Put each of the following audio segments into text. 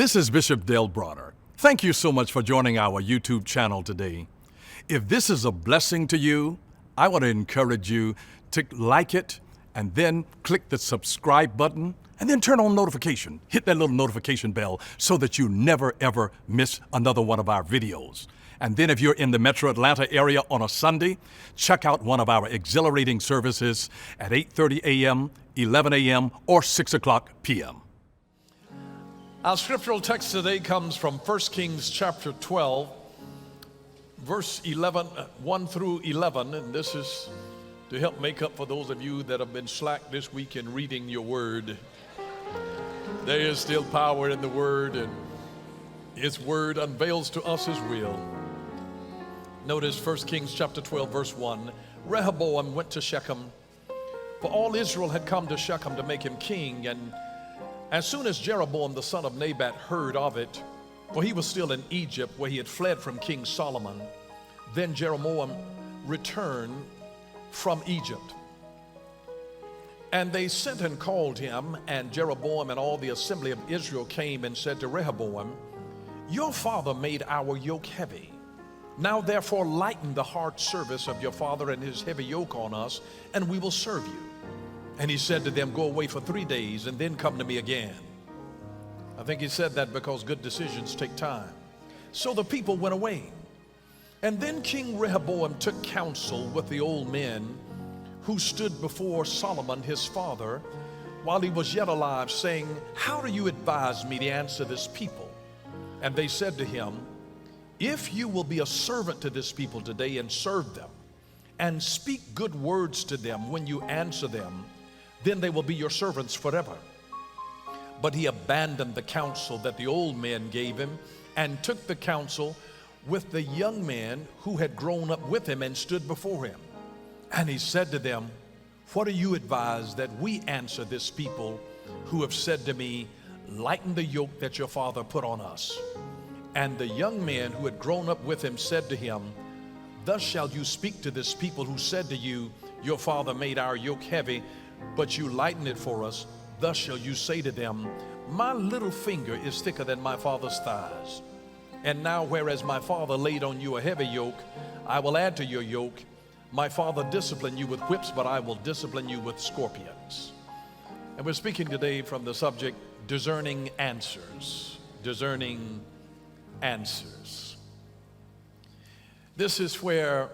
This is Bishop Dale Bronner. Thank you so much for joining our YouTube channel today. If this is a blessing to you, I want to encourage you to like it and then click the subscribe button and then turn on notification. Hit that little notification bell so that you never ever miss another one of our videos. And then if you're in the Metro Atlanta area on a Sunday, check out one of our exhilarating services at 8:30 a.m., 11 a.m., or 6 o'clock p.m. Our scriptural text today comes from 1 Kings chapter 12, verse 1 through 11, and this is to help make up for those of you that have been slack this week in reading your word. There is still power in the word, and his word unveils to us his will. Notice 1 Kings chapter 12, verse 1. Rehoboam went to Shechem, for all Israel had come to Shechem to make him king, and as soon as Jeroboam the son of Nebat heard of it, for he was still in Egypt where he had fled from King Solomon, then Jeroboam returned from Egypt. And they sent and called him, and Jeroboam and all the assembly of Israel came and said to Rehoboam, "Your father made our yoke heavy. Now therefore lighten the hard service of your father and his heavy yoke on us, and we will serve you." And he said to them, "Go away for 3 days and then come to me again." I think he said that because good decisions take time. So the people went away. And then King Rehoboam took counsel with the old men who stood before Solomon his father while he was yet alive, saying, "How do you advise me to answer this people?" And they said to him, "If you will be a servant to this people today and serve them, and speak good words to them when you answer them, then they will be your servants forever." But he abandoned the counsel that the old men gave him and took the counsel with the young men who had grown up with him and stood before him. And he said to them, "What do you advise that we answer this people who have said to me, 'Lighten the yoke that your father put on us'?" And the young men who had grown up with him said to him, "Thus shall you speak to this people who said to you, 'Your father made our yoke heavy, but you lighten it for us.' Thus shall you say to them, 'My little finger is thicker than my father's thighs. And now whereas my father laid on you a heavy yoke, I will add to your yoke. My father disciplined you with whips, but I will discipline you with scorpions.'" And we're speaking today from the subject, discerning answers. Discerning answers. This is where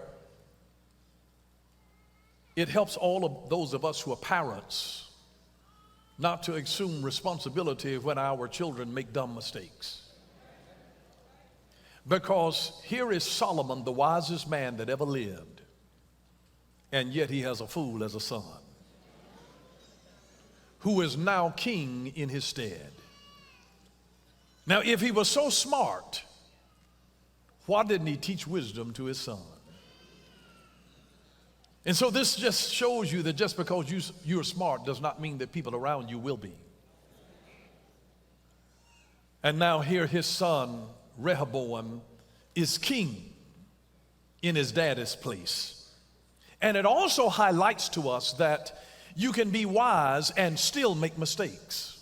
it helps all of those of us who are parents not to assume responsibility when our children make dumb mistakes. Because here is Solomon, the wisest man that ever lived, and yet he has a fool as a son who is now king in his stead. Now, if he was so smart, why didn't he teach wisdom to his son? And so this just shows you that just because you're smart does not mean that people around you will be. And now here his son, Rehoboam, is king in his daddy's place. And it also highlights to us that you can be wise and still make mistakes.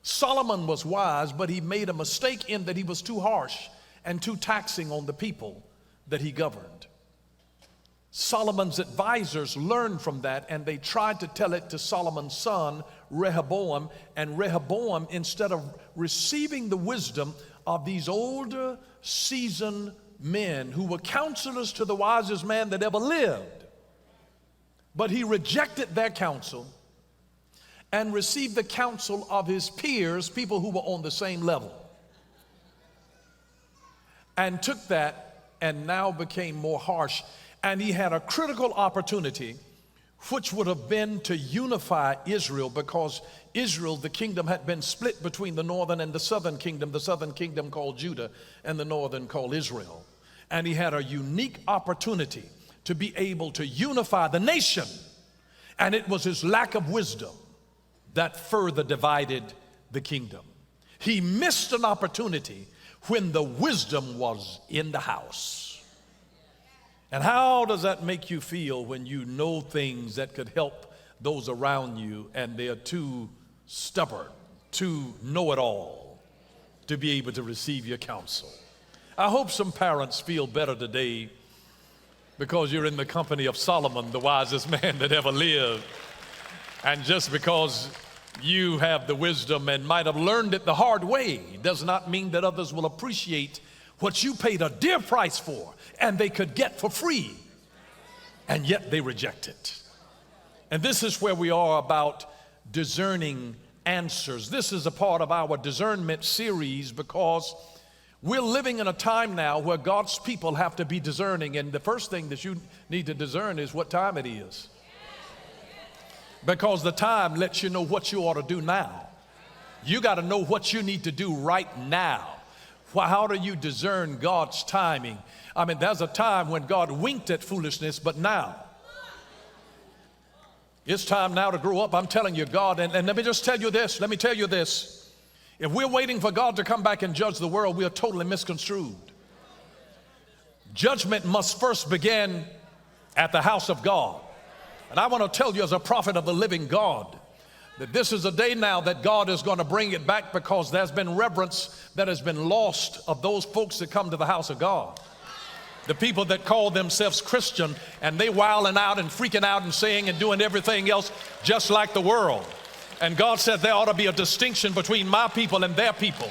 Solomon was wise, but he made a mistake in that he was too harsh and too taxing on the people that he governed. Solomon's advisors learned from that, and they tried to tell it to Solomon's son, Rehoboam. And Rehoboam, instead of receiving the wisdom of these older, seasoned men who were counselors to the wisest man that ever lived, but he rejected their counsel and received the counsel of his peers, people who were on the same level, and took that and now became more harsh. And he had a critical opportunity, which would have been to unify Israel, because Israel, the kingdom, had been split between the northern and the southern kingdom called Judah, and the northern called Israel. And he had a unique opportunity to be able to unify the nation. And it was his lack of wisdom that further divided the kingdom. He missed an opportunity when the wisdom was in the house. And how does that make you feel when you know things that could help those around you and they're too stubborn, too know-it-all, to be able to receive your counsel. I hope some parents feel better today because you're in the company of Solomon, the wisest man that ever lived. And just because you have the wisdom and might have learned it the hard way does not mean that others will appreciate what you paid a dear price for and they could get for free, and yet they reject it. And this is where we are about discerning answers. This is a part of our discernment series because we're living in a time now where God's people have to be discerning, and the first thing that you need to discern is what time it is. Because the time lets you know what you ought to do now. You got to know what you need to do right now. Well, how do you discern God's timing? I mean, there's a time when God winked at foolishness, but now it's time now to grow up. I'm telling you, God, and let me just tell you this. Let me tell you this. If we're waiting for God to come back and judge the world, we are totally misconstrued. Judgment must first begin at the house of God. And I want to tell you as a prophet of the living God that this is a day now that God is going to bring it back, because there's been reverence that has been lost of those folks that come to the house of God. The people that call themselves Christian, and they wilding out and freaking out and saying and doing everything else just like the world. And God said there ought to be a distinction between my people and their people.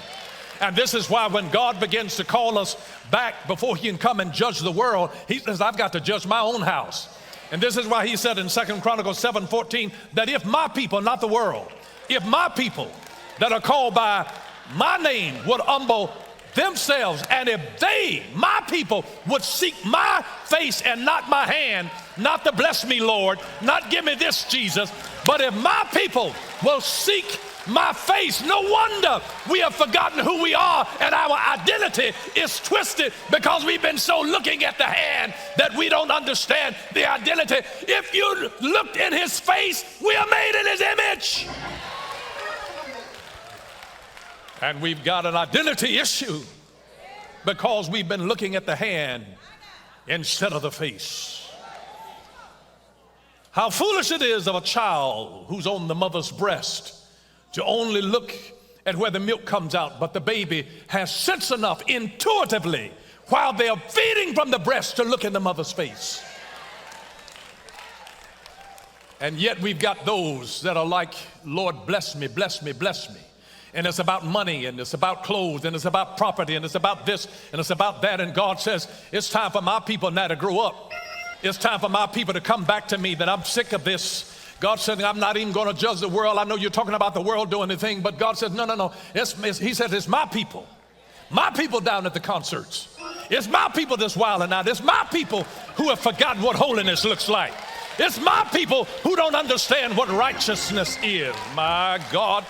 And this is why when God begins to call us back before he can come and judge the world, he says, I've got to judge my own house. And this is why he said in 2 Chronicles 7:14 that if my people, not the world, if my people that are called by my name would humble themselves, and if they, my people, would seek my face and not my hand, not to bless me, Lord, not give me this, Jesus, but if my people will seek my face, no wonder we have forgotten who we are, and our identity is twisted because we've been so looking at the hand that we don't understand the identity. If you looked in his face, we are made in his image. And we've got an identity issue because we've been looking at the hand instead of the face. How foolish it is of a child who's on the mother's breast to only look at where the milk comes out, but the baby has sense enough intuitively while they're feeding from the breast to look in the mother's face. And yet we've got those that are like, Lord, bless me, bless me, bless me. And it's about money, and it's about clothes, and it's about property, and it's about this, and it's about that. And God says, it's time for my people now to grow up. It's time for my people to come back to me, that I'm sick of this. God said, I'm not even going to judge the world. I know you're talking about the world doing the thing, but God says, no. He said, it's my people. My people down at the concerts. It's my people that's wilding out. It's my people who have forgotten what holiness looks like. It's my people who don't understand what righteousness is. My God.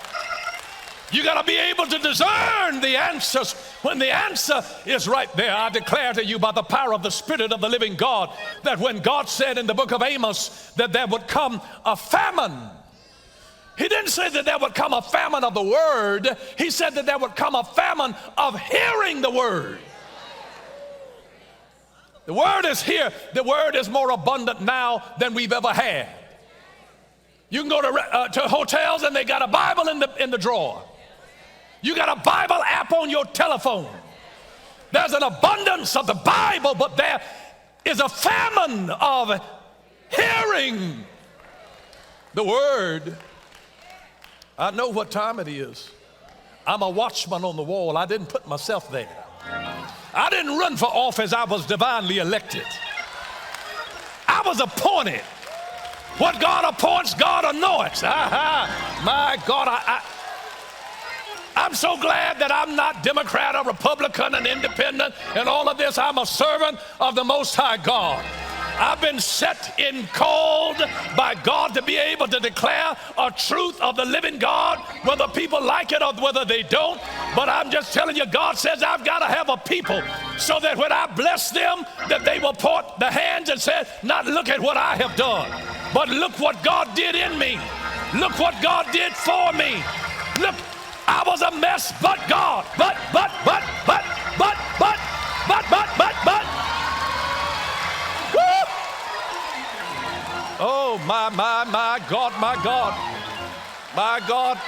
You got to be able to discern the answers when the answer is right there. I declare to you by the power of the Spirit of the living God that when God said in the book of Amos that there would come a famine, he didn't say that there would come a famine of the word. He said that there would come a famine of hearing the word. The word is here. The word is more abundant now than we've ever had. You can go to hotels and they got a Bible in the drawer. You got a Bible app on your telephone. There's an abundance of the Bible, but there is a famine of hearing the word. I know what time it is. I'm a watchman on the wall. I didn't put myself there. I didn't run for office. I was divinely elected. I was appointed. What God appoints, God anoints. My God, I'm so glad that I'm not Democrat or Republican and independent and all of this. I'm a servant of the Most High God. I've been set and called by God to be able to declare a truth of the living God, whether people like it or whether they don't. But I'm just telling you, God says I've got to have a people so that when I bless them, that they will put the hands and say, not look at what I have done, but look what God did in me. Look what God did for me. Look, I was a mess, but God, but. Woo! Oh, my God. My God.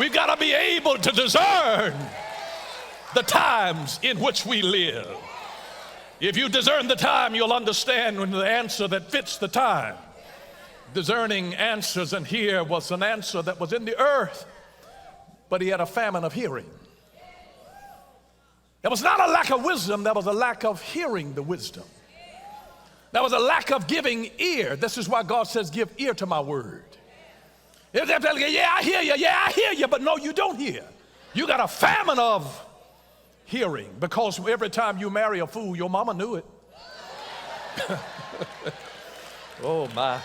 We've got to be able to discern the times in which we live. If you discern the time, you'll understand when the answer that fits the time. Discerning answers, and here was an answer that was in the earth, but he had a famine of hearing. There was not a lack of wisdom, there was a lack of hearing the wisdom. There was a lack of giving ear. This is why God says, give ear to my word. They're telling you, yeah, I hear you, but no, you don't hear. You got a famine of hearing, because every time you marry a fool, your mama knew it. Oh my.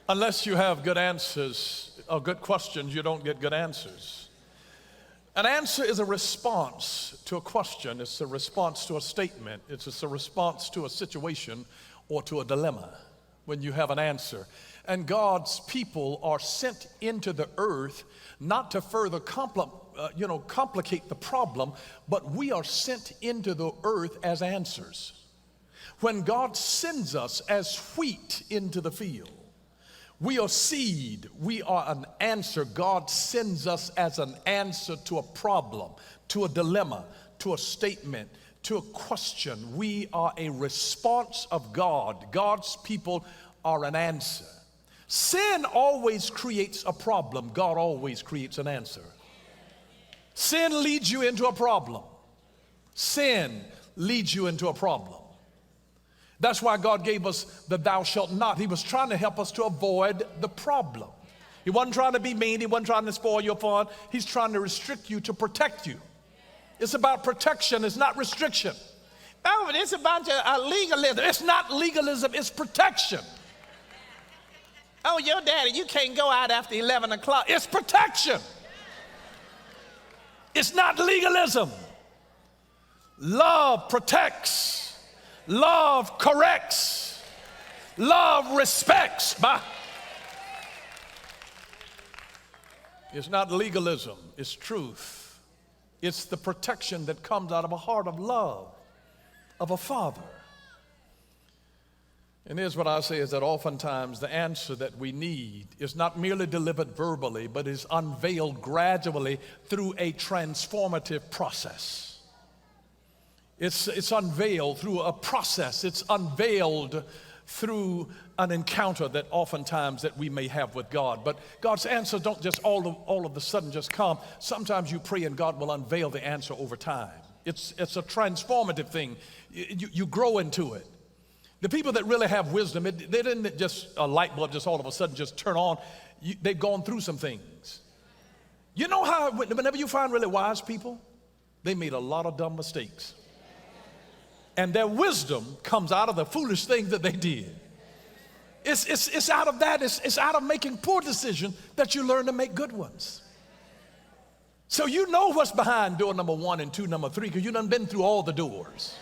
Unless you have good answers or good questions, you don't get good answers. An answer is a response to a question. It's a response to a statement. It's just a response to a situation or to a dilemma when you have an answer. And God's people are sent into the earth not to further complicate the problem, but we are sent into the earth as answers. When God sends us as wheat into the field, we are seed, we are an answer. God sends us as an answer to a problem, to a dilemma, to a statement, to a question. We are a response of God. God's people are an answer. Sin always creates a problem. God always creates an answer. Sin leads you into a problem. Sin leads you into a problem. That's why God gave us the thou shalt not. He was trying to help us to avoid the problem. He wasn't trying to be mean. He wasn't trying to spoil your fun. He's trying to restrict you to protect you. It's about protection. It's not restriction. Oh, but it's about legalism. It's not legalism. It's protection. Oh, your daddy, you can't go out after 11 o'clock. It's protection. It's not legalism. Love protects. Love corrects. Love respects. It's not legalism, it's truth. It's the protection that comes out of a heart of love, of a father. And here's what I say is that oftentimes the answer that we need is not merely delivered verbally, but is unveiled gradually through a transformative process. It's unveiled through a process. It's unveiled through an encounter that oftentimes that we may have with God. But God's answers don't just all of a sudden just come. Sometimes you pray and God will unveil the answer over time. It's a transformative thing. You grow into it. The people that really have wisdom, they didn't just a light bulb just all of a sudden just turn on. They've gone through some things. You know how whenever you find really wise people, they made a lot of dumb mistakes. And their wisdom comes out of the foolish things that they did. It's out of that, it's out of making poor decisions that you learn to make good ones. So you know what's behind door number 1 and 2, number 3, because you done been through all the doors.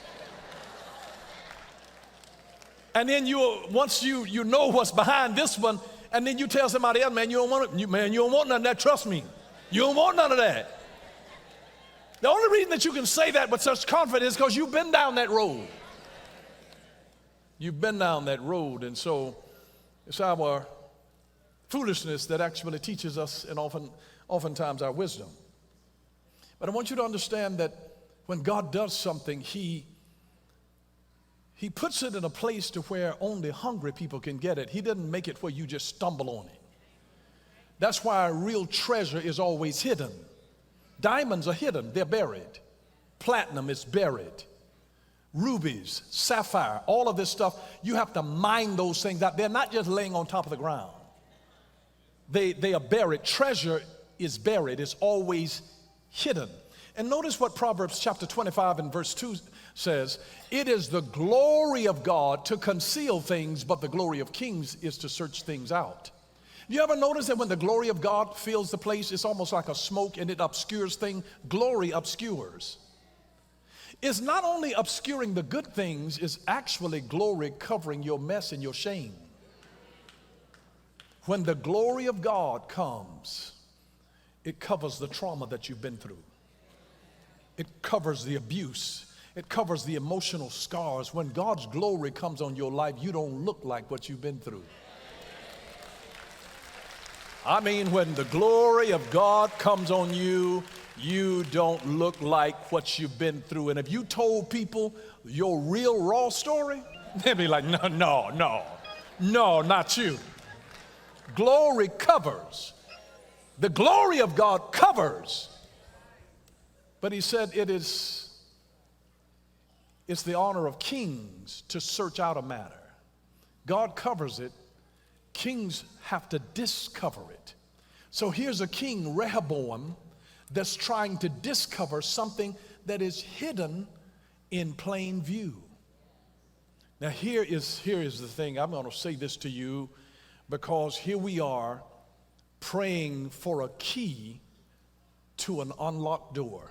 And then once you know what's behind this one, and then you tell somebody else, man, you don't want it, man, you don't want none of that, trust me. You don't want none of that. The only reason that you can say that with such confidence is because you've been down that road. You've been down that road, and so it's our foolishness that actually teaches us and oftentimes our wisdom. But I want you to understand that when God does something, He puts it in a place to where only hungry people can get it. He didn't make it where you just stumble on it. That's why real treasure is always hidden. Diamonds are hidden, they're buried. Platinum is buried. Rubies, sapphire, all of this stuff, you have to mine those things out. They're not just laying on top of the ground. They are buried. Treasure is buried, it's always hidden. And notice what Proverbs chapter 25 and verse 2 says. It is the glory of God to conceal things, but the glory of kings is to search things out. You ever notice that when the glory of God fills the place, it's almost like a smoke and it obscures things? Glory obscures. It's not only obscuring the good things, it's actually glory covering your mess and your shame. When the glory of God comes, it covers the trauma that you've been through. It covers the abuse. It covers the emotional scars. When God's glory comes on your life, you don't look like what you've been through. I mean, when the glory of God comes on you, you don't look like what you've been through. And if you told people your real raw story, they'd be like, no, not you. Glory covers. The glory of God covers. But he said it's the honor of kings to search out a matter. God covers it. Kings have to discover it. So here's a king, Rehoboam, that's trying to discover something that is hidden in plain view. Now here is the thing. I'm going to say this to you because here we are praying for a key to an unlocked door.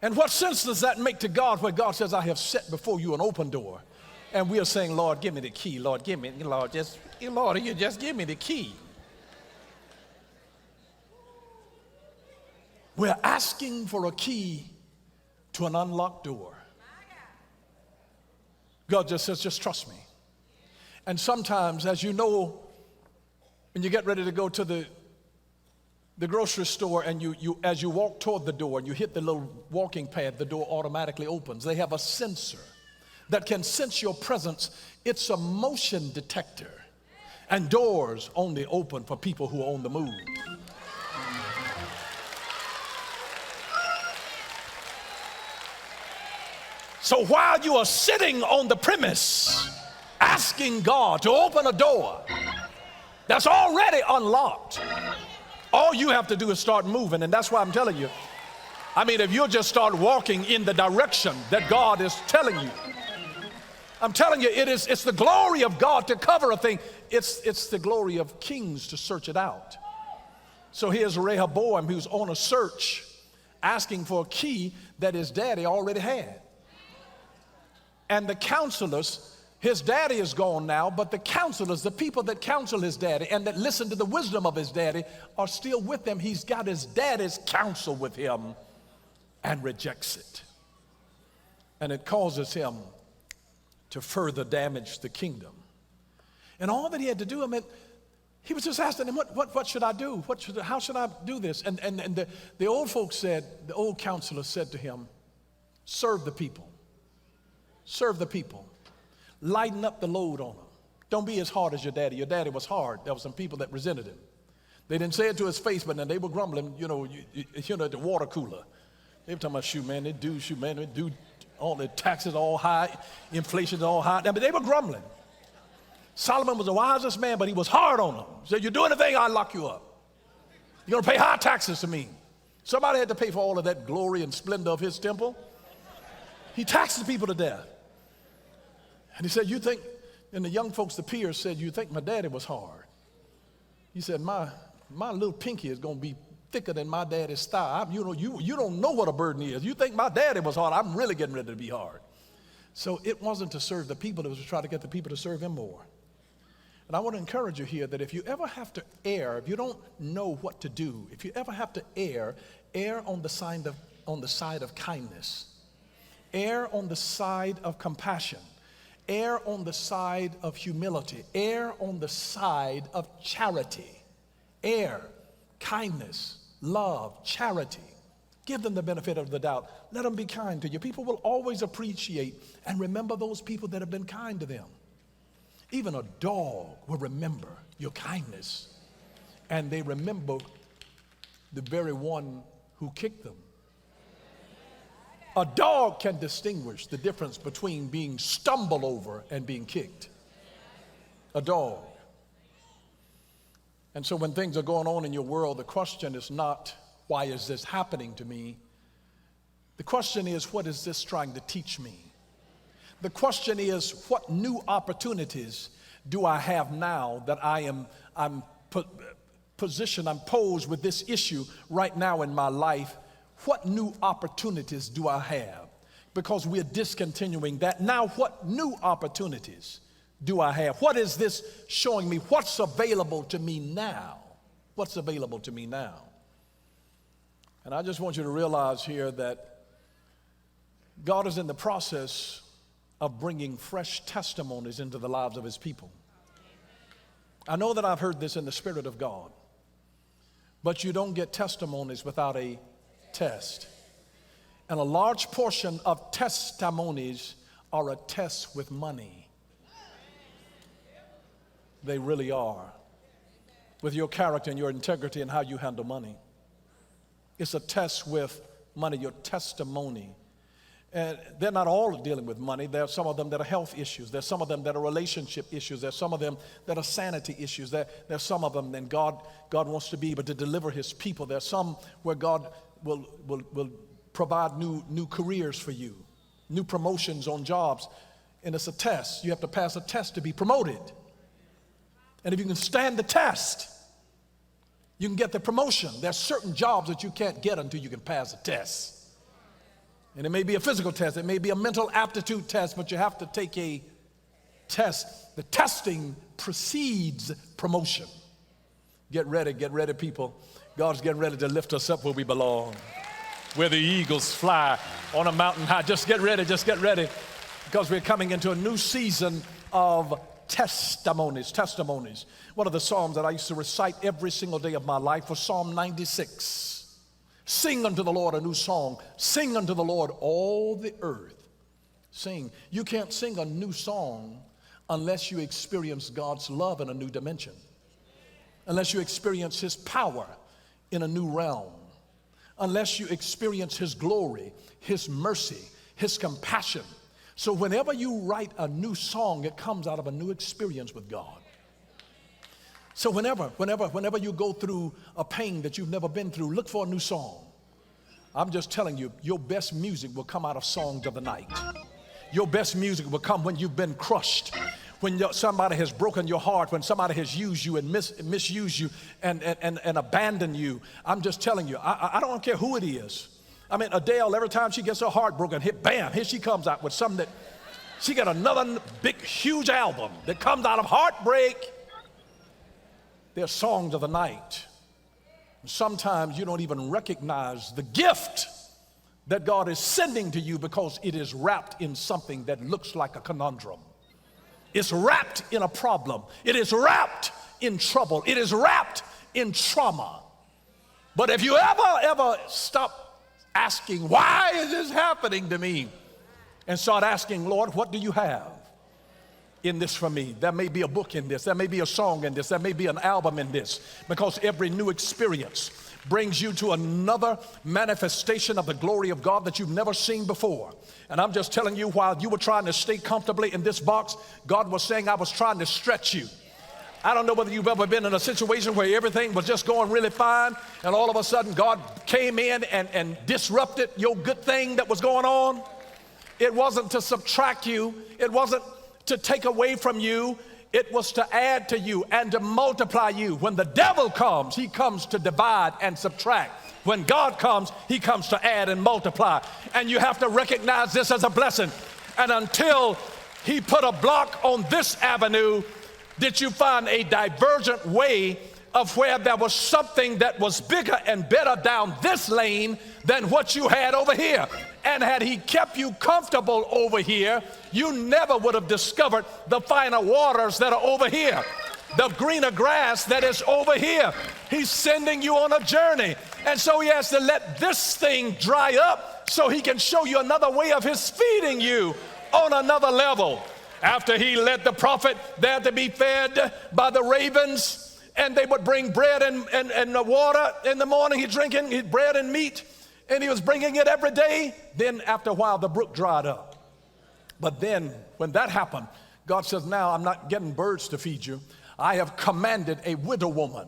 And what sense does that make to God where God says, I have set before you an open door? And we are saying, Lord, give me the key. Lord, give me, Lord, you just give me the key. We're asking for a key to an unlocked door. God just says, just trust me. And sometimes, as you know, when you get ready to go to the grocery store and you as you walk toward the door and you hit the little walking pad, the door automatically opens. They have a sensor that can sense your presence. It's a motion detector. And doors only open for people who are on the move. So while you are sitting on the premise asking God to open a door that's already unlocked, all you have to do is start moving. And that's why I'm telling you, I mean, if you'll just start walking in the direction that God is telling you, I'm telling you, it's the glory of God to cover a thing. It's the glory of kings to search it out. So here's Rehoboam, who's on a search, asking for a key that his daddy already had. And the counselors, his daddy is gone now, but the counselors, the people that counsel his daddy and that listen to the wisdom of his daddy are still with him. He's got his daddy's counsel with him and rejects it. And it causes him to further damage the kingdom. And all that he had to do, I mean, he was just asking him, what should I do? How should I do this? And the old folks said, the old counselor said to him, serve the people. Serve the people. Lighten up the load on them. Don't be as hard as your daddy. Your daddy was hard. There were some people that resented him. They didn't say it to his face, but then they were grumbling, at the water cooler. They were talking about, shoot, man, they do all the taxes all high, inflation's all high. I mean, they were grumbling. Solomon was the wisest man, but he was hard on them. He said, you do anything, I'll lock you up. You're going to pay high taxes to me. Somebody had to pay for all of that glory and splendor of his temple. He taxed the people to death. And he said, you think, and the young folks, the peers said, you think my daddy was hard. He said, my little pinky is going to be thicker than my daddy's thigh. You don't know what a burden is. You think my daddy was hard. I'm really getting ready to be hard. So it wasn't to serve the people. It was to try to get the people to serve him more. And I want to encourage you here that if you ever have to err, if you don't know what to do, if you ever have to err on the side of kindness. Err on the side of compassion. Err on the side of humility. Err on the side of charity. Err, kindness, love, charity. Give them the benefit of the doubt. Let them be kind to you. People will always appreciate and remember those people that have been kind to them. Even a dog will remember your kindness. And they remember the very one who kicked them. A dog can distinguish the difference between being stumbled over and being kicked. A dog. And so when things are going on in your world, the question is not, why is this happening to me? The question is, what is this trying to teach me? The question is, what new opportunities do I have now that I'm posed with this issue right now in my life? What new opportunities do I have? Because we're discontinuing that. Now, what new opportunities do I have? What is this showing me? What's available to me now? What's available to me now? And I just want you to realize here that God is in the process of bringing fresh testimonies into the lives of his people. I know that I've heard this in the Spirit of God, but you don't get testimonies without a test. And a large portion of testimonies are a test with money. They really are. With your character and your integrity and how you handle money. It's a test with money, your testimony. And they're not all dealing with money. There are some of them that are health issues. There's some of them that are relationship issues. There's some of them that are sanity issues. There's some of them, and God wants to be able to deliver his people. There's some where God will provide new careers for you, new promotions on jobs. And it's a test. You have to pass a test to be promoted. And if you can stand the test, you can get the promotion. There's certain jobs that you can't get until you can pass a test. And it may be a physical test, it may be a mental aptitude test, but you have to take a test. The testing precedes promotion. Get ready, people. God's getting ready to lift us up where we belong, where the eagles fly on a mountain high. Just get ready, because we're coming into a new season of testimonies. One of the psalms that I used to recite every single day of my life was Psalm 96. Sing unto the Lord a new song. Sing unto the Lord all the earth. Sing. You can't sing a new song unless you experience God's love in a new dimension. Unless you experience his power in a new realm. Unless you experience his glory, his mercy, his compassion. So whenever you write a new song, it comes out of a new experience with God. So whenever you go through a pain that you've never been through, look for a new song. I'm just telling you, your best music will come out of songs of the night. Your best music will come when you've been crushed, when somebody has broken your heart, when somebody has used you and misused you and abandoned you. I'm just telling you, I don't care who it is. I mean, Adele, every time she gets her heart broken, bam, here she comes out with something that, she got another big, huge album that comes out of heartbreak. They're songs of the night. Sometimes you don't even recognize the gift that God is sending to you because it is wrapped in something that looks like a conundrum. It's wrapped in a problem. It is wrapped in trouble. It is wrapped in trauma. But if you ever stop asking, why is this happening to me? And start asking, Lord, what do you have in this for me? There may be a book in this. There may be a song in this. There may be an album in this. Because every new experience brings you to another manifestation of the glory of God that you've never seen before. And I'm just telling you, while you were trying to stay comfortably in this box, God was saying, I was trying to stretch you. I don't know whether you've ever been in a situation where everything was just going really fine, and all of a sudden God came in and disrupted your good thing that was going on. It wasn't to subtract you. It wasn't to take away from you. It was to add to you and to multiply you. When the devil comes, he comes to divide and subtract. When God comes, he comes to add and multiply. And you have to recognize this as a blessing. And until he put a block on this avenue, did you find a divergent way of where there was something that was bigger and better down this lane than what you had over here. And had he kept you comfortable over here, you never would have discovered the finer waters that are over here, the greener grass that is over here. He's sending you on a journey. And so he has to let this thing dry up so he can show you another way of his feeding you on another level. After he led the prophet there to be fed by the ravens, and they would bring bread and water in the morning, he's drinking bread and meat, and he was bringing it every day. Then after a while, the brook dried up. But then when that happened, God says, now I'm not getting birds to feed you. I have commanded a widow woman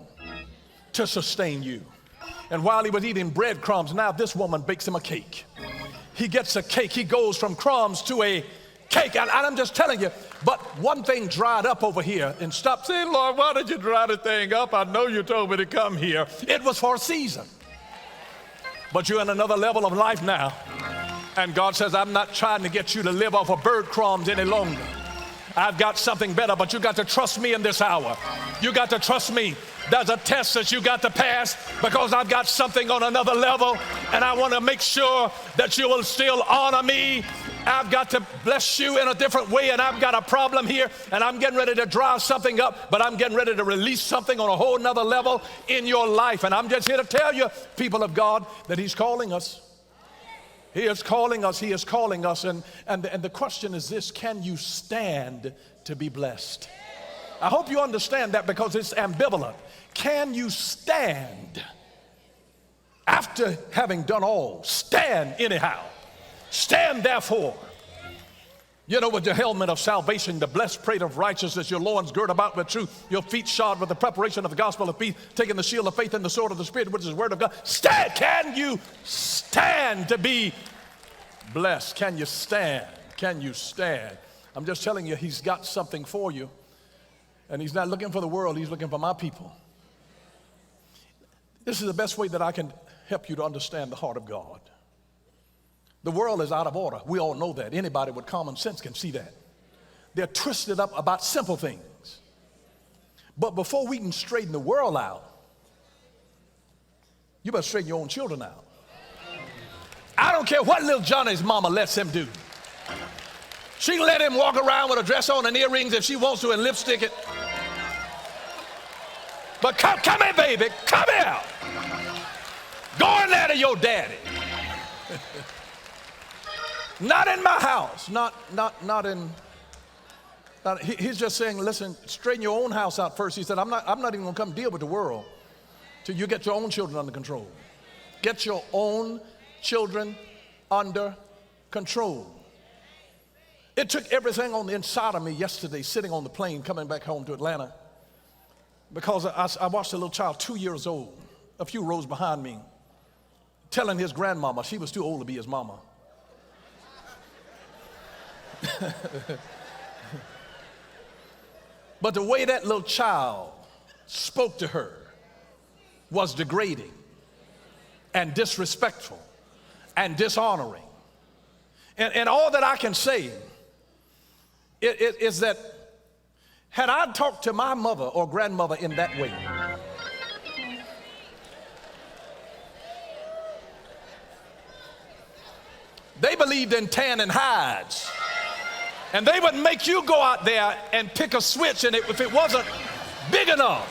to sustain you. And while he was eating breadcrumbs, now this woman bakes him a cake. He gets a cake. He goes from crumbs to a cake. And I'm just telling you, but one thing dried up over here. And stop saying, Lord, why did you dry the thing up? I know you told me to come here. It was for a season. But you're in another level of life now. And God says, I'm not trying to get you to live off of breadcrumbs any longer. I've got something better, but you got to trust me in this hour. You got to trust me. There's a test that you got to pass because I've got something on another level, and I want to make sure that you will still honor me. I've got to bless you in a different way, and I've got a problem here, and I'm getting ready to dry something up, but I'm getting ready to release something on a whole nother level in your life. And I'm just here to tell you, people of God, that he's calling us. He is calling us. He is calling us. And the question is this: can you stand to be blessed? I hope you understand that, because it's ambivalent. Can you stand after having done all? Stand anyhow. Stand therefore. You know, with your helmet of salvation, the breastplate of righteousness, your loins girt about with truth, your feet shod with the preparation of the gospel of peace, taking the shield of faith and the sword of the Spirit, which is the word of God. Stand. Can you stand to be blessed? Can you stand? Can you stand? I'm just telling you, he's got something for you. And he's not looking for the world, he's looking for my people. This is the best way that I can help you to understand the heart of God. The world is out of order. We all know that. Anybody with common sense can see that. They're twisted up about simple things. But before we can straighten the world out, you better straighten your own children out. I don't care what little Johnny's mama lets him do. She can let him walk around with a dress on and earrings if she wants to and lipstick it. But come here, baby, come here. Go in there to your daddy. Not in my house. He's just saying, listen, straighten your own house out first. He said, I'm not even going to come deal with the world till you get your own children under control. Get your own children under control. It took everything on the inside of me yesterday, sitting on the plane coming back home to Atlanta, because I watched a little child 2 years old, a few rows behind me, telling his grandmama she was too old to be his mama. But the way that little child spoke to her was degrading and disrespectful and dishonoring. And all that I can say is that had I talked to my mother or grandmother in that way, they believed in tan and hides. And they would make you go out there and pick a switch, and if it wasn't big enough,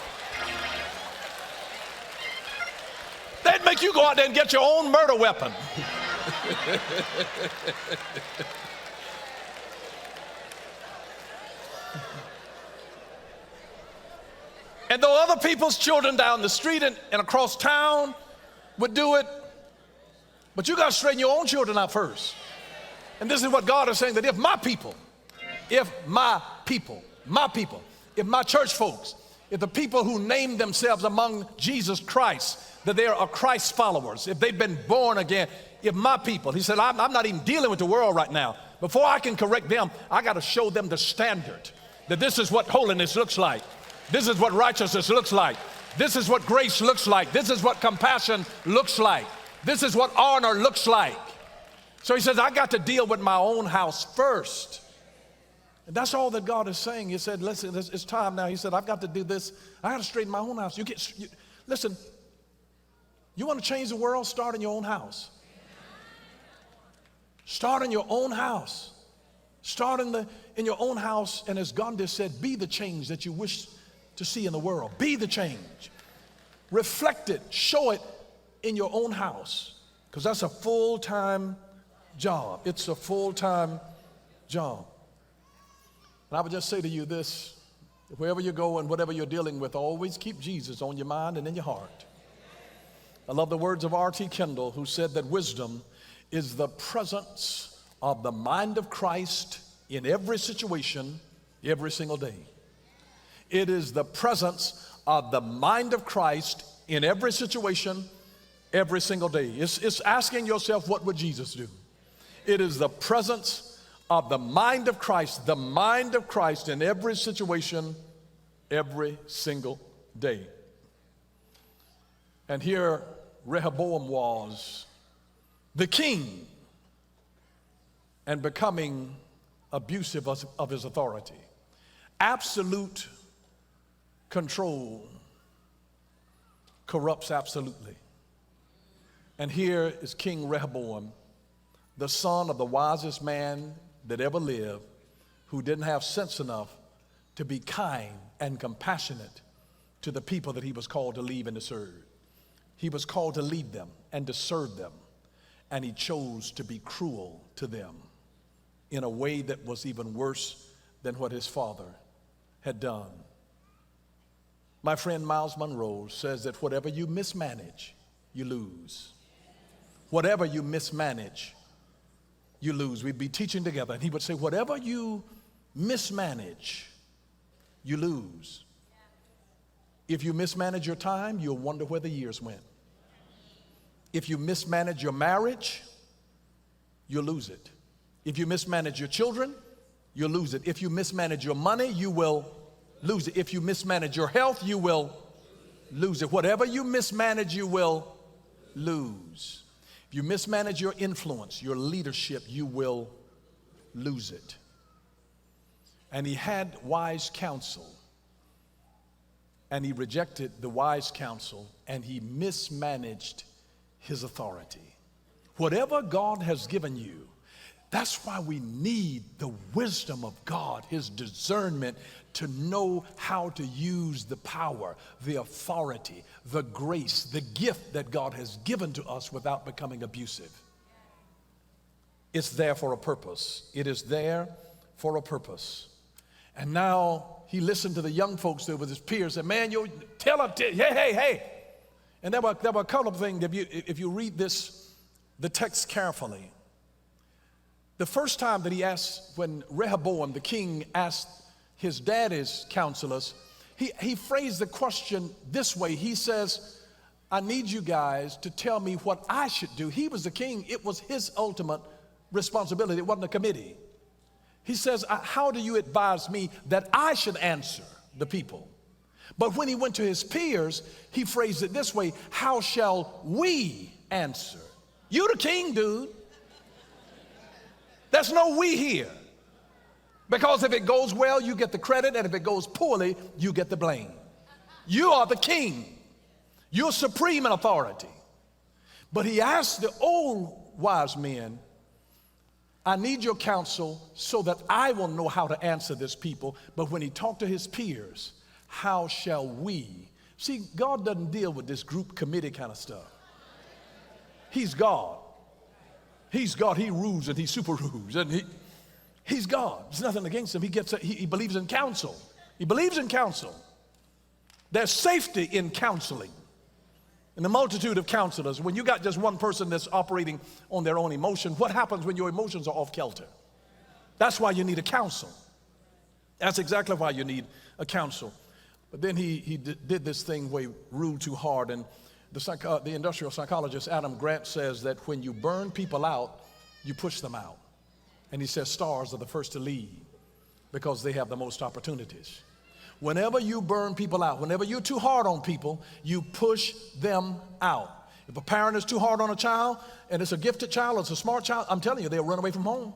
they'd make you go out there and get your own murder weapon. And though other people's children down the street and across town would do it, but you got to straighten your own children out first. And this is what God is saying, that if my people, if my church folks, if the people who name themselves among Jesus Christ, that they are Christ followers, if they've been born again, if my people, he said, I'm not even dealing with the world right now. Before I can correct them, I got to show them the standard, that this is what holiness looks like. This is what righteousness looks like. This is what grace looks like. This is what compassion looks like. This is what honor looks like. So he says, I got to deal with my own house first. And that's all that God is saying. He said, listen, it's time now. He said, I've got to do this. I got to straighten my own house. Listen, you want to change the world? Start in your own house. Start in your own house. Start in your own house. And as Gandhi said, be the change that you wish to see in the world. Be the change. Reflect it. Show it in your own house. Because that's a full-time job. It's a full-time job. And I would just say to you this: wherever you go and whatever you're dealing with, always keep Jesus on your mind and in your heart. I love the words of R.T. Kendall, who said that wisdom is the presence of the mind of Christ in every situation, every single day. It is the presence of the mind of Christ in every situation, every single day. It's asking yourself, what would Jesus do? It is the presence of the mind of Christ in every situation, every single day. And here Rehoboam was the king and becoming abusive of his authority. Absolute control corrupts absolutely. And here is King Rehoboam, the son of the wisest man that ever lived, who didn't have sense enough to be kind and compassionate to the people that he was called to lead and to serve. He was called to lead them and to serve them, and he chose to be cruel to them in a way that was even worse than what his father had done. My friend Miles Monroe says that whatever you mismanage, you lose. Whatever you mismanage, you lose. We'd be teaching together, and he would say, whatever you mismanage, you lose. If you mismanage your time, you'll wonder where the years went. If you mismanage your marriage, you'll lose it. If you mismanage your children, you'll lose it. If you mismanage your money, you will lose it. If you mismanage your health, you will lose it. Whatever you mismanage, you will lose. If you mismanage your influence, your leadership, you will lose it. And he had wise counsel, and he rejected the wise counsel, and he mismanaged his authority. Whatever God has given you, that's why we need the wisdom of God, his discernment, to know how to use the power, the authority, the grace, the gift that God has given to us without becoming abusive. It's there for a purpose. It is there for a purpose. And now he listened to the young folks there with his peers and, man, you tell them, hey. And there were a couple of things, if you read the text carefully. The first time that he asked, when Rehoboam, the king, asked his daddy's counselors, he phrased the question this way. He says, I need you guys to tell me what I should do. He was the king. It was his ultimate responsibility. It wasn't a committee. He says, how do you advise me that I should answer the people? But when he went to his peers, he phrased it this way: how shall we answer? You the king, dude. There's no we here. Because if it goes well, you get the credit, and if it goes poorly, you get the blame. You are the king. You're supreme in authority. But he asked the old wise men, I need your counsel so that I will know how to answer this people. But when he talked to his peers, how shall we? See, God doesn't deal with this group committee kind of stuff. He's God. He's God. He rules and he super rules. And he's God. There's nothing against him. He believes in counsel. He believes in counsel. There's safety in counseling. In the multitude of counselors, when you got just one person that's operating on their own emotion, what happens when your emotions are off kilter? That's why you need a counsel. That's exactly why you need a counsel. But then he did this thing where he ruled too hard, and the industrial psychologist Adam Grant says that when you burn people out, you push them out. And he says stars are the first to leave because they have the most opportunities. Whenever you burn people out, whenever you're too hard on people, you push them out. If a parent is too hard on a child, and it's a gifted child, it's a smart child, I'm telling you, they'll run away from home.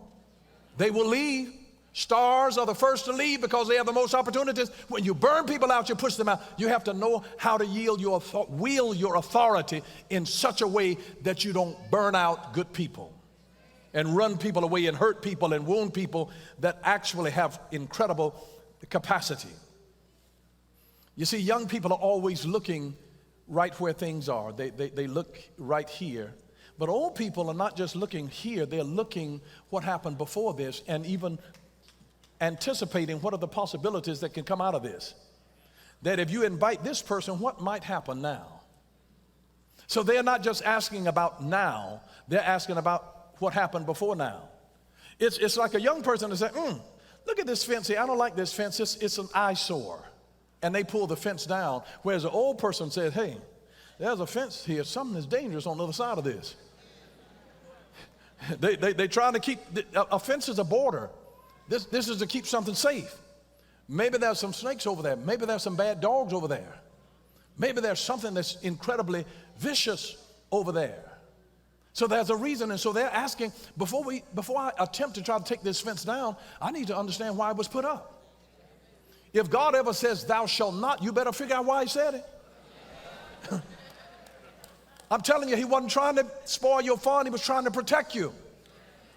They will leave. Stars are the first to leave because they have the most opportunities. When you burn people out, you push them out. You have to know how to wield your authority in such a way that you don't burn out good people and run people away and hurt people and wound people that actually have incredible capacity. You see, young people are always looking right where things are. They look right here. But old people are not just looking here. They're looking what happened before this and even anticipating what are the possibilities that can come out of this. That if you invite this person, what might happen now? So they're not just asking about now. They're asking about what happened before now. It's like a young person to say, look at this fence here. I don't like this fence. It's an eyesore. And they pull the fence down. Whereas an old person says, hey, there's a fence here. Something is dangerous on the other side of this. They're trying to keep, a fence is a border. This is to keep something safe. Maybe there's some snakes over there. Maybe there's some bad dogs over there. Maybe there's something that's incredibly vicious over there. So there's a reason, and so they're asking, before I attempt to try to take this fence down, I need to understand why it was put up. If God ever says, thou shalt not, you better figure out why he said it. I'm telling you, he wasn't trying to spoil your fun. He was trying to protect you.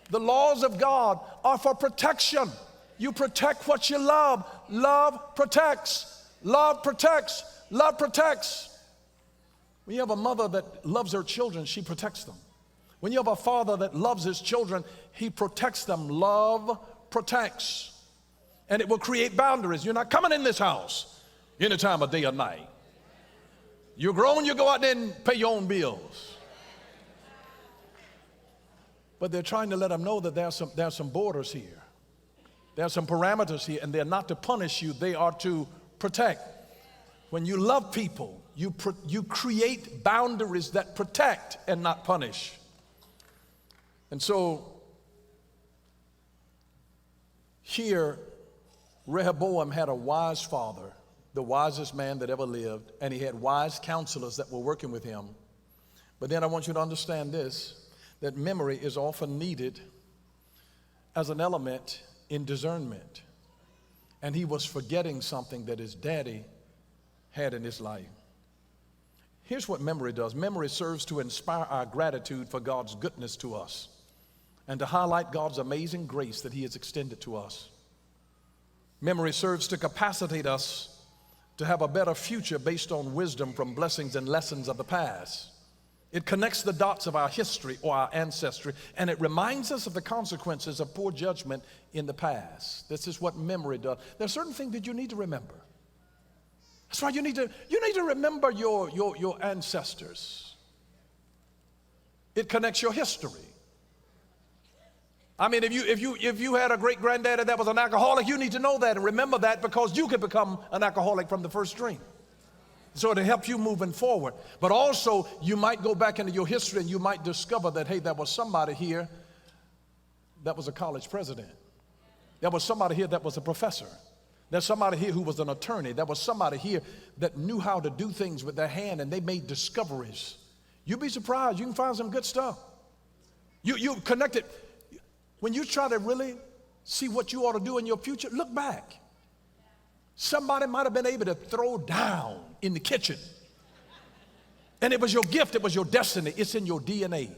The laws of God are for protection. You protect what you love. Love protects. Love protects. Love protects. When you have a mother that loves her children, she protects them. When you have a father that loves his children, he protects them. Love protects. And it will create boundaries. You're not coming in this house any time of day or night. You're grown, you go out there and pay your own bills. But they're trying to let them know that there's some borders here. There are some parameters here, and they're not to punish you, they are to protect. When you love people, you create boundaries that protect and not punish. And so here, Rehoboam had a wise father, the wisest man that ever lived, and he had wise counselors that were working with him. But then I want you to understand this, that memory is often needed as an element in discernment. And he was forgetting something that his daddy had in his life. Here's what memory does. Memory serves to inspire our gratitude for God's goodness to us and to highlight God's amazing grace that he has extended to us. Memory serves to capacitate us to have a better future based on wisdom from blessings and lessons of the past. It connects the dots of our history or our ancestry, and it reminds us of the consequences of poor judgment in the past. This is what memory does. There are certain things that you need to remember. That's why you need to remember your ancestors. It connects your history. I mean, if you had a great granddaddy that was an alcoholic, you need to know that and remember that, because you could become an alcoholic from the first drink. So it'll help you moving forward. But also, you might go back into your history and you might discover that, hey, there was somebody here that was a college president. There was somebody here that was a professor. There's somebody here who was an attorney. There was somebody here that knew how to do things with their hand, and they made discoveries. You'd be surprised. You can find some good stuff. You connect it. When you try to really see what you ought to do in your future, look back. Somebody might have been able to throw down in the kitchen. And it was your gift, it was your destiny, it's in your DNA.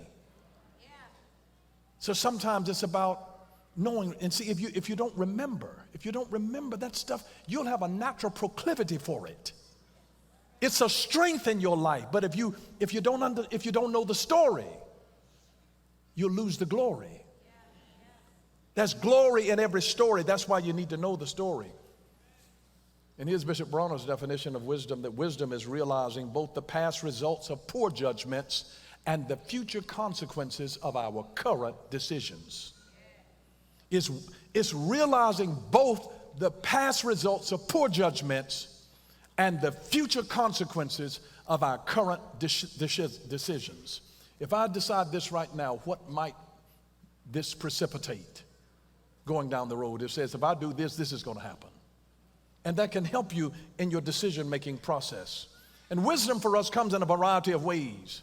So sometimes it's about knowing, and see, if you don't remember that stuff, you'll have a natural proclivity for it. It's a strength in your life, but if you don't know the story, you'll lose the glory. There's glory in every story. That's why you need to know the story. And here's Bishop Bronner's definition of wisdom, that wisdom is realizing both the past results of poor judgments and the future consequences of our current decisions. It's realizing both the past results of poor judgments and the future consequences of our current decisions. If I decide this right now, what might this precipitate going down the road? It says, if I do this, this is going to happen. And that can help you in your decision-making process. And wisdom for us comes in a variety of ways.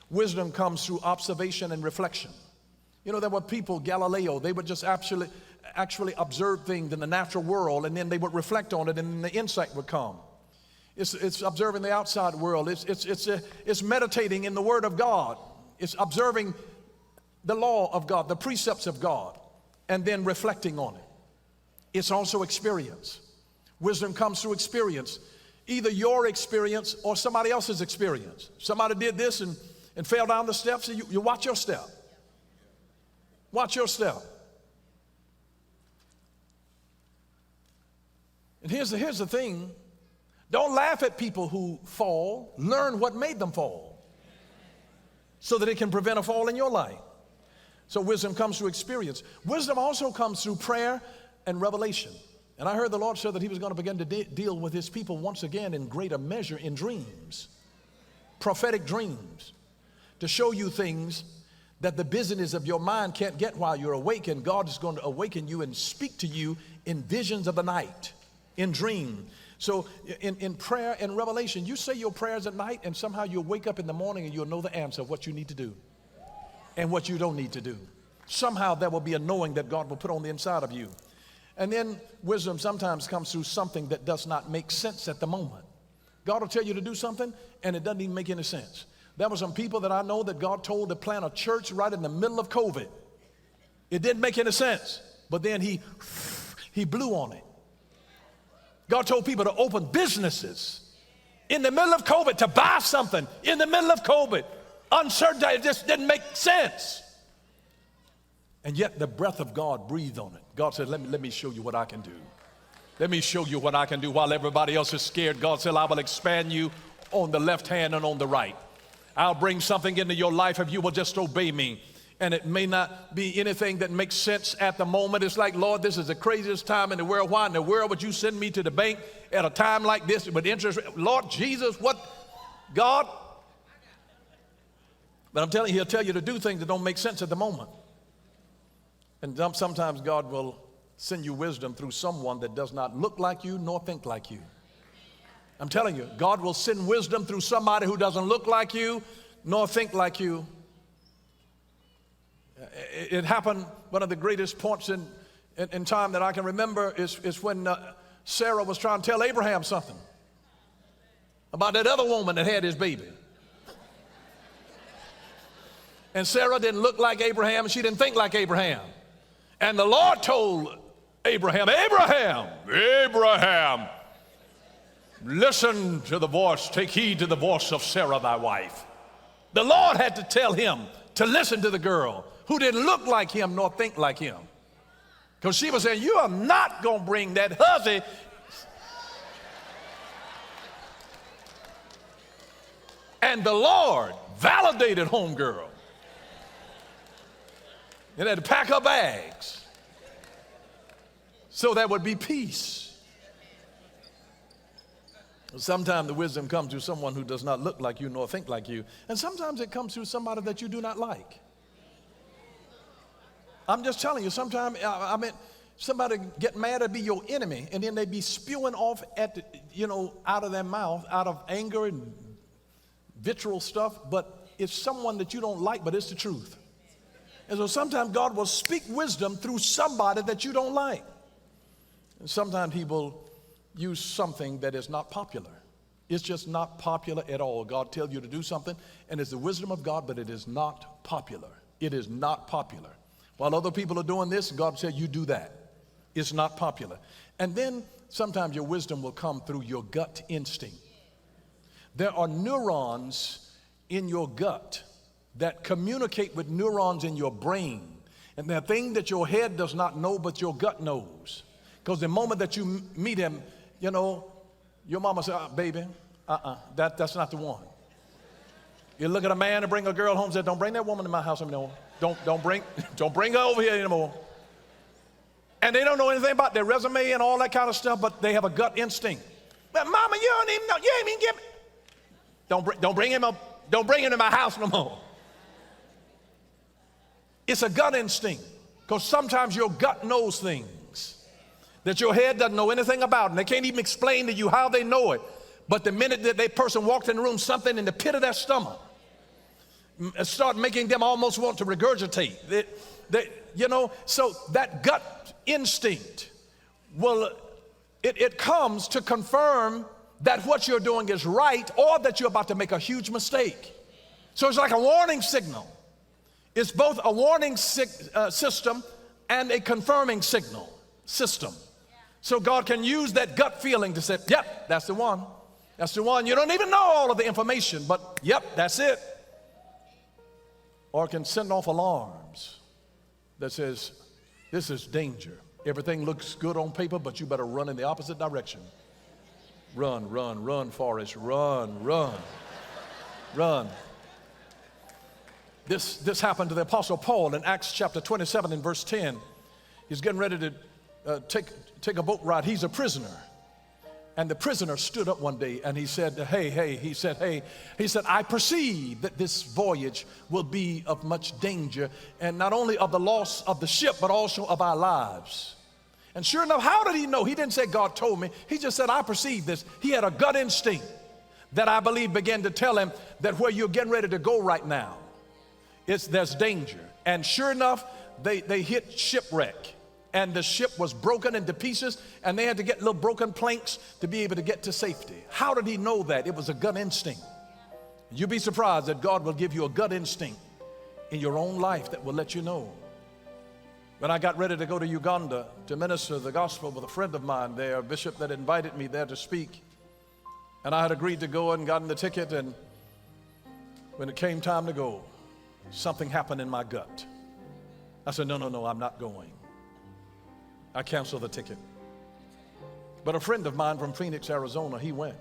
Wisdom comes through observation and reflection. You know, there were people, Galileo, they would just actually observe things in the natural world, and then they would reflect on it, and then the insight would come. It's observing the outside world. It's meditating in the Word of God. It's observing the law of God, the precepts of God, and then reflecting on it. It's also experience. Wisdom comes through experience, either your experience or somebody else's experience. Somebody did this and fell down the steps, and you watch your step. Watch your step. And here's the thing. Don't laugh at people who fall. Learn what made them fall so that it can prevent a fall in your life. So wisdom comes through experience. Wisdom also comes through prayer and revelation. And I heard the Lord say that he was going to begin to deal with his people once again in greater measure in dreams, prophetic dreams, to show you things that the busyness of your mind can't get while you're awake, and God is going to awaken you and speak to you in visions of the night, in dream. So in prayer and revelation, you say your prayers at night, and somehow you'll wake up in the morning and you'll know the answer of what you need to do and what you don't need to do. Somehow there will be a knowing that God will put on the inside of you. And then wisdom sometimes comes through something that does not make sense at the moment. God will tell you to do something, and it doesn't even make any sense. There were some people that I know that God told to plant a church right in the middle of COVID. It didn't make any sense, but then he blew on it. God told people to open businesses in the middle of COVID, to buy something in the middle of COVID. Uncertainty, it just didn't make sense. And yet the breath of God breathed on it. God said, let me show you what I can do. Let me show you what I can do. While everybody else is scared, God said, I will expand you on the left hand and on the right. I'll bring something into your life if you will just obey me. And it may not be anything that makes sense at the moment. It's like, Lord, this is the craziest time in the world. Why in the world would you send me to the bank at a time like this with interest? Lord Jesus, what? God? But I'm telling you, he'll tell you to do things that don't make sense at the moment. And sometimes God will send you wisdom through someone that does not look like you nor think like you. I'm telling you, God will send wisdom through somebody who doesn't look like you nor think like you. It happened, one of the greatest points in time that I can remember is when Sarah was trying to tell Abraham something about that other woman that had his baby. And Sarah didn't look like Abraham, and she didn't think like Abraham. And the Lord told Abraham, Abraham, listen to the voice, take heed to the voice of Sarah thy wife. The Lord had to tell him to listen to the girl who didn't look like him nor think like him. Because she was saying, you are not going to bring that hussy. And the Lord validated homegirl. And had to pack her bags so there would be peace. Sometimes the wisdom comes through someone who does not look like you nor think like you. And sometimes it comes through somebody that you do not like. I'm just telling you, sometimes, somebody get mad to be your enemy, and then they be spewing off out of their mouth, out of anger and vitriol stuff, but it's someone that you don't like, but it's the truth. And so sometimes God will speak wisdom through somebody that you don't like. And sometimes he will use something that is not popular. It's just not popular at all. God tells you to do something, and it's the wisdom of God, but it is not popular. It is not popular. While other people are doing this, God said, you do that. It's not popular. And then sometimes your wisdom will come through your gut instinct. There are neurons in your gut that communicate with neurons in your brain. And they're things that your head does not know, but your gut knows. Because the moment that you meet him, your mama says, baby, that's not the one. You look at a man and bring a girl home and say, don't bring that woman to my house anymore. Don't bring her over here anymore. And they don't know anything about their resume and all that kind of stuff, but they have a gut instinct. But mama, you don't even know, you ain't even give me. Don't bring him to my house no more. It's a gut instinct, because sometimes your gut knows things that your head doesn't know anything about, and they can't even explain to you how they know it. But the minute that person walked in the room, something in the pit of their stomach start making them almost want to regurgitate. So that gut instinct it comes to confirm that what you're doing is right, or that you're about to make a huge mistake. So it's like a warning signal. It's both a warning system and a confirming signal system. So God can use that gut feeling to say, yep, that's the one. That's the one. You don't even know all of the information, but yep, that's it. Or it can send off alarms that says, this is danger. Everything looks good on paper, but you better run in the opposite direction. Run, Forrest, run. This happened to the Apostle Paul in Acts chapter 27 and verse 10. He's getting ready to take a boat ride. He's a prisoner. And the prisoner stood up one day and he said, he said, I perceive that this voyage will be of much danger, and not only of the loss of the ship, but also of our lives. And sure enough, how did he know? He didn't say God told me. He just said, I perceive this. He had a gut instinct that I believe began to tell him that where you're getting ready to go right now, there's danger. And sure enough, they hit shipwreck. and the ship was broken into pieces, and they had to get little broken planks to be able to get to safety. How did he know that? It was a gut instinct. You'd be surprised that God will give you a gut instinct in your own life that will let you know. When I got ready to go to Uganda to minister the gospel with a friend of mine there, a bishop that invited me there to speak, and I had agreed to go and gotten the ticket, and when it came time to go, something happened in my gut. I said, no, I'm not going. I canceled the ticket. But a friend of mine from Phoenix, Arizona, he went.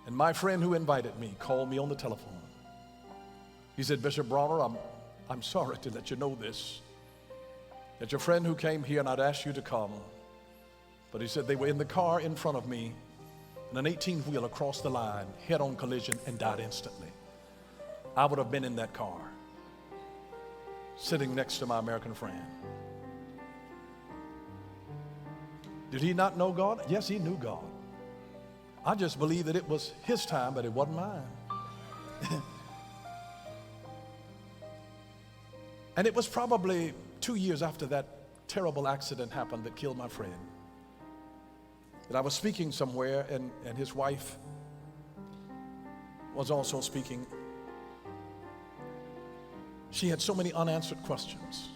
And my friend who invited me called me on the telephone. He said, Bishop Bronner, I'm sorry to let you know this, that your friend who came here, and I'd asked you to come, but he said they were in the car in front of me, and an 18-wheeler crossed the line, head-on collision, and died instantly. I would have been in that car, sitting next to my American friend. Did he not know God? Yes, he knew God. I just believe that it was his time, but it wasn't mine. And it was probably 2 years after that terrible accident happened that killed my friend, that I was speaking somewhere, and his wife was also speaking. She had so many unanswered questions,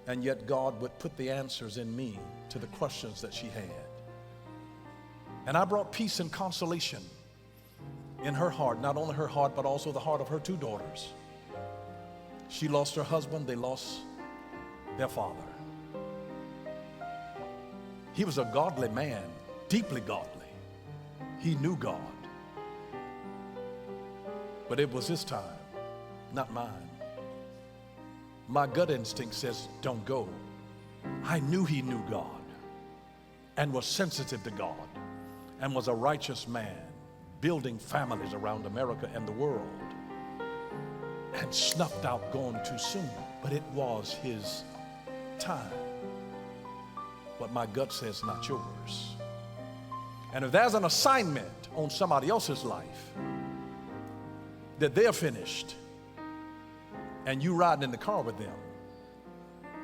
and yet God would put the answers in me to the questions that she had. And I brought peace and consolation in her heart, not only her heart, but also the heart of her 2 daughters. She lost her husband, they lost their father. He was a godly man, deeply godly. He knew God. But it was his time, not mine. My gut instinct says, don't go. I knew he knew God and was sensitive to God and was a righteous man, building families around America and the world, and snuffed out going too soon. But it was his time. What my gut says, not yours. And if there's an assignment on somebody else's life that they're finished, and you riding in the car with them,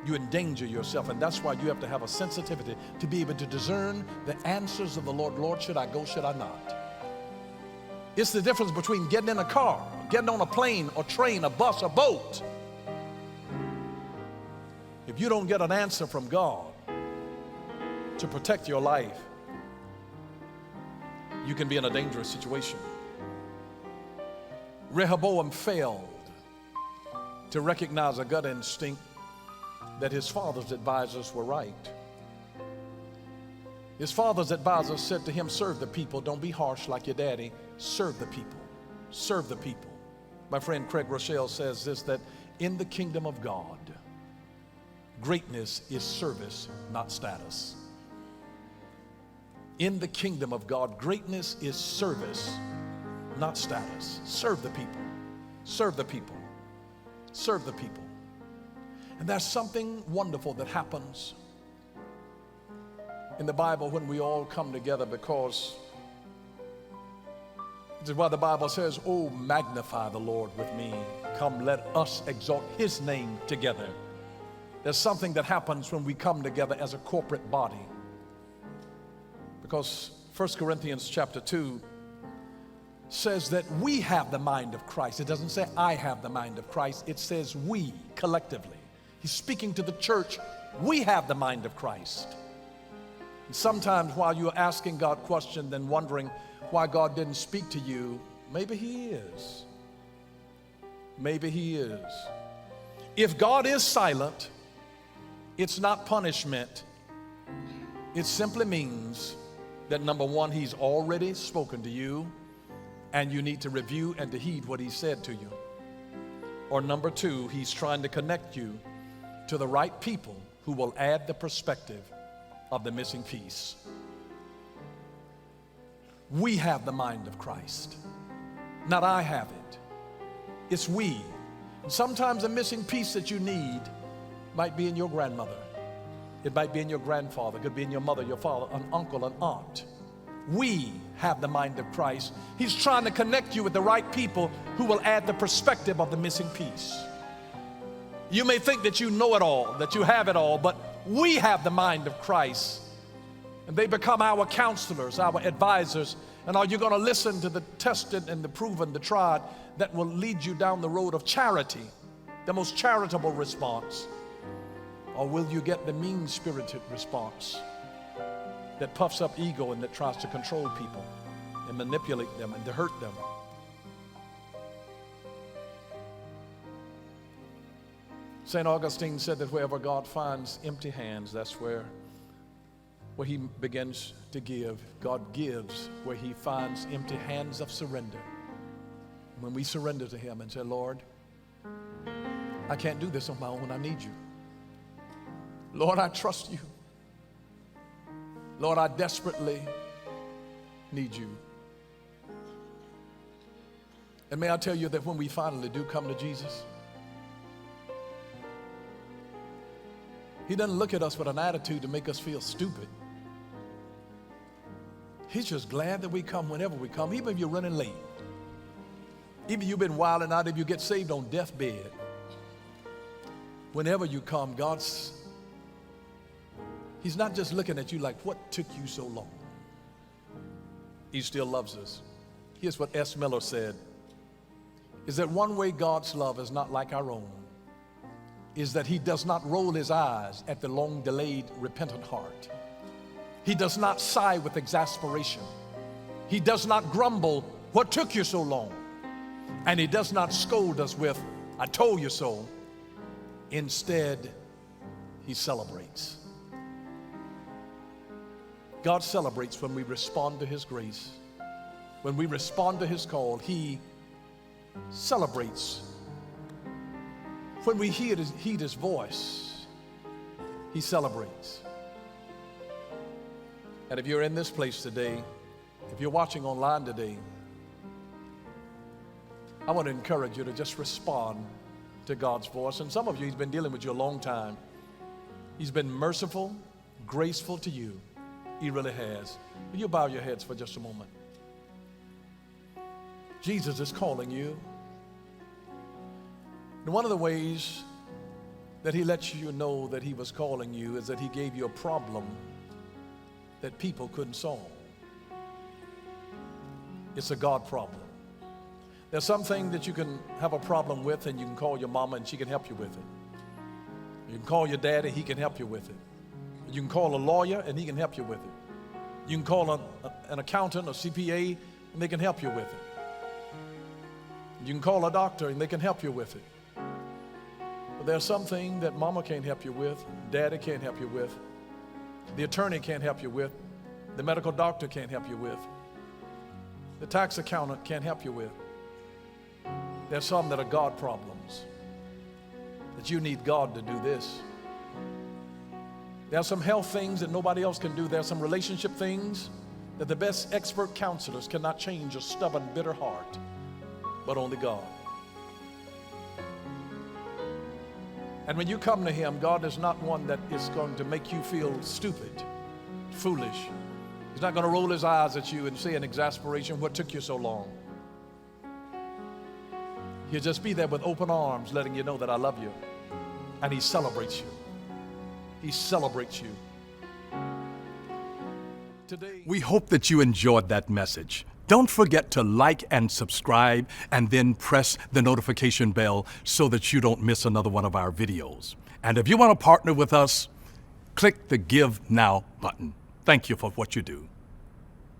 you endanger yourself. And that's why you have to have a sensitivity to be able to discern the answers of the Lord. Lord, should I go, should I not? It's the difference between getting in a car, getting on a plane or train, a bus, a boat. If you don't get an answer from God to protect your life, you can be in a dangerous situation. Rehoboam failed to recognize a gut instinct that his father's advisors were right. His father's advisors said to him, serve the people, don't be harsh like your daddy, serve the people, serve the people. My friend Craig Rochelle says this, that in the kingdom of God, greatness is service, not status. In the kingdom of God, greatness is service, not status. Serve the people, serve the people, serve the people. And there's something wonderful that happens in the Bible when we all come together, because this is why the Bible says, oh, magnify the Lord with me. Come, let us exalt his name together. There's something that happens when we come together as a corporate body. Because 1 Corinthians chapter 2 says that we have the mind of Christ. It doesn't say I have the mind of Christ. It says we collectively. He's speaking to the church. We have the mind of Christ. And sometimes while you're asking God questions and wondering why God didn't speak to you, maybe he is. Maybe he is. If God is silent, it's not punishment. It simply means that number one, he's already spoken to you and you need to review and to heed what he said to you. Or number two, he's trying to connect you to the right people who will add the perspective of the missing piece. We have the mind of Christ, not I have it. It's we. And sometimes the missing piece that you need might be in your grandmother. It might be in your grandfather. It could be in your mother, your father, an uncle, an aunt. We have the mind of Christ. He's trying to connect you with the right people who will add the perspective of the missing piece. You may think that you know it all, that you have it all, but we have the mind of Christ. And they become our counselors, our advisors. And are you going to listen to the tested and the proven, the tried, that will lead you down the road of charity, the most charitable response? Or will you get the mean-spirited response that puffs up ego and that tries to control people and manipulate them and to hurt them? St. Augustine said that wherever God finds empty hands, that's where he begins to give. God gives where he finds empty hands of surrender. When we surrender to him and say, Lord, I can't do this on my own, I need you. Lord, I trust you. Lord, I desperately need you. And may I tell you that when we finally do come to Jesus, he doesn't look at us with an attitude to make us feel stupid. He's just glad that we come whenever we come, even if you're running late. Even if you've been wilding out, if you get saved on deathbed. Whenever you come, he's not just looking at you like, what took you so long? He still loves us. Here's what S. Miller said, is that one way God's love is not like our own is that he does not roll his eyes at the long-delayed repentant heart. He does not sigh with exasperation. He does not grumble, what took you so long? And he does not scold us with, I told you so. Instead, he celebrates. God celebrates when we respond to his grace. When we respond to his call, he celebrates. When we heed his voice, he celebrates. And if you're in this place today, if you're watching online today, I want to encourage you to just respond to God's voice. And some of you, he's been dealing with you a long time. He's been merciful, graceful to you. He really has. Will you bow your heads for just a moment? Jesus is calling you. And one of the ways that he lets you know that he was calling you is that he gave you a problem that people couldn't solve. It's a God problem. There's something that you can have a problem with and you can call your mama and she can help you with it. You can call your daddy, he can help you with it. You can call a lawyer and he can help you with it. You can call an accountant or CPA and they can help you with it. You can call a doctor and they can help you with it. But there's something that mama can't help you with, daddy can't help you with, the attorney can't help you with, the medical doctor can't help you with, the tax accountant can't help you with. There's some that are God problems, that you need God to do this. There are some health things that nobody else can do. There are some relationship things that the best expert counselors cannot change a stubborn, bitter heart, but only God. And when you come to him, God is not one that is going to make you feel stupid, foolish. He's not going to roll his eyes at you and say in exasperation, what took you so long? He'll just be there with open arms, letting you know that I love you. And he celebrates you. He celebrates you. Today, we hope that you enjoyed that message. Don't forget to like and subscribe and then press the notification bell so that you don't miss another one of our videos. And if you want to partner with us, click the Give Now button. Thank you for what you do.